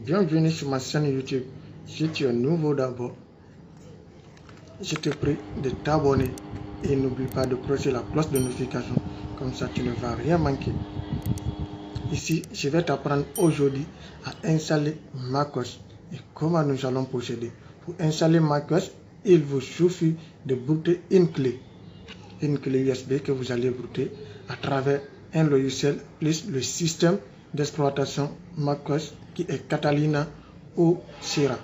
Bienvenue sur ma chaîne YouTube. Si tu es nouveau d'abord, je te prie de t'abonner et n'oublie pas de clocher la cloche de notification, comme ça tu ne vas rien manquer. Ici, je vais t'apprendre aujourd'hui à installer macOS et comment nous allons procéder. Pour installer macOS, il vous suffit de booter une clé USB que vous allez booter à travers un logiciel plus le système d'exploitation macOS qui est Catalina ou Sierra.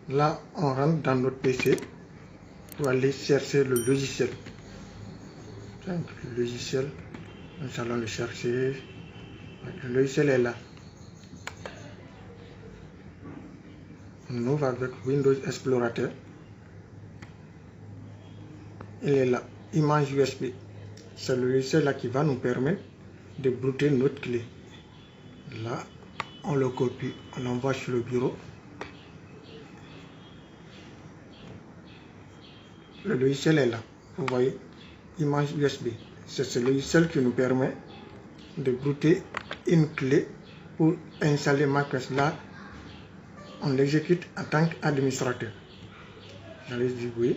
Là, on rentre dans notre PC pour aller chercher le logiciel. Donc, le logiciel, nous allons le chercher. Le logiciel est là. On ouvre avec Windows Explorateur. Il est là, image USB. C'est le logiciel là qui va nous permettre de booter notre clé. Là, on le copie, on l'envoie sur le bureau. Le logiciel est là. Vous voyez, image USB. C'est ce logiciel qui nous permet de booter une clé pour installer macOS. Là, on l'exécute en tant qu'administrateur. J'allais dire oui.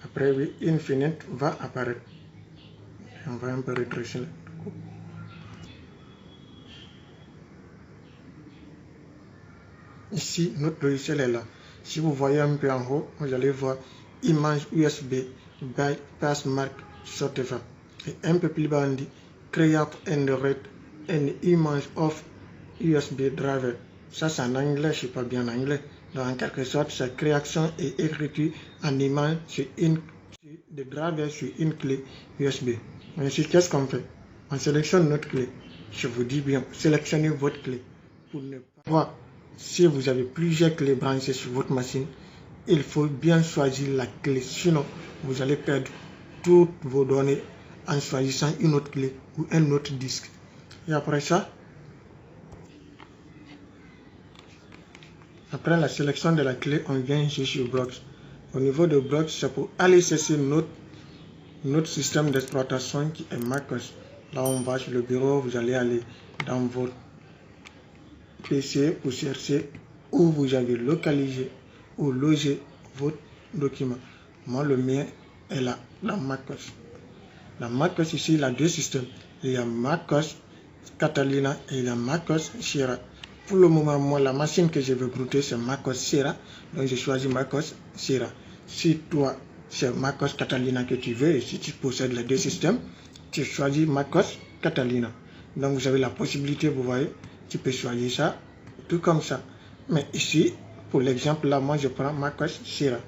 Après, oui, une fenêtre va apparaître. On va un peu rétrécir. Ici, notre logiciel est là. Si vous voyez un peu en haut, vous allez voir image USB by Passmark Software. Et un peu plus bas, on dit Create and Read an image of USB driver. Ça, c'est en anglais, je ne suis pas bien en anglais. Donc, en quelque sorte, c'est création et écriture en image sur de driver sur une clé USB. Ensuite, qu'est-ce qu'on fait? On sélectionne notre clé. Je vous dis bien, sélectionnez votre clé pour ne pas voir. Si vous avez plusieurs clés branchées sur votre machine, il faut bien choisir la clé. Sinon, vous allez perdre toutes vos données en choisissant une autre clé ou un autre disque. Et après ça, après la sélection de la clé, on vient ici sur Box. Au niveau de Box, c'est pour aller chercher notre système d'exploitation qui est macOS. Là, on va sur le bureau, vous allez aller dans votre PC pour chercher où vous avez localisé ou logé votre document. Moi, le mien est là, dans macOS. La macOS ici, il y a deux systèmes. Il y a macOS Catalina et il y a macOS Sierra. Pour le moment, moi, la machine que je veux booter, c'est macOS Sierra. Donc, j'ai choisi macOS Sierra. Si toi, c'est macOS Catalina que tu veux, et si tu possèdes les deux systèmes, tu choisis macOS Catalina. Donc, vous avez la possibilité, vous voyez, tu peux choisir ça, tout comme ça. Mais ici, pour l'exemple, là, moi, je prends macOS Sierra.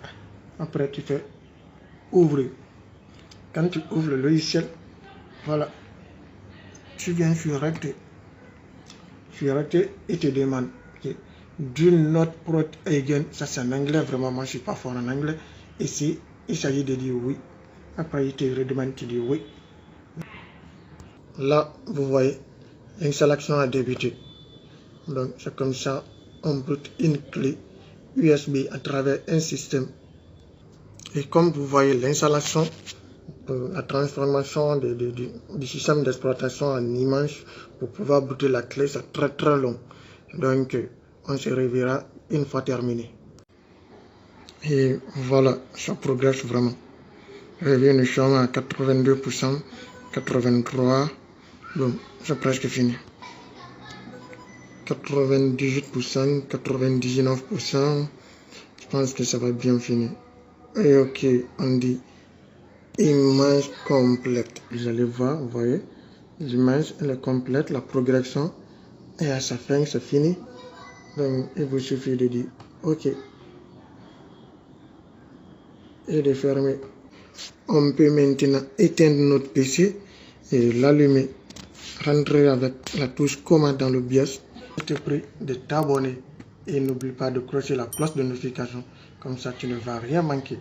Après, tu fais ouvrir. Quand tu ouvres le logiciel, voilà, tu viens sur Recte. Sur Recte, il te demande do not prot again. Ça, c'est en anglais, vraiment, moi, je suis pas fort en anglais. Ici, il s'agit de dire oui. Après, il te redemande, tu dis oui. Là, vous voyez, l'installation a débuté. Donc, c'est comme ça, on boot une clé USB à travers un système. Et comme vous voyez, l'installation, la transformation du système d'exploitation en image pour pouvoir booter la clé, c'est très très long. Donc, on se reverra une fois terminé. Et voilà, ça progresse vraiment. Et bien, nous sommes à 82%, 83%. Bon, c'est presque fini. 98%, 99%. Je pense que ça va bien finir. Et ok, on dit image complète. Vous allez voir, vous voyez, l'image elle est complète, la progression, et à sa fin, c'est fini. Donc, il vous suffit de dire ok et de fermer. On peut maintenant éteindre notre PC et l'allumer. Rentrer avec la touche commande dans le BIOS. Je te prie de t'abonner et n'oublie pas de clocher la cloche de notification, comme ça tu ne vas rien manquer.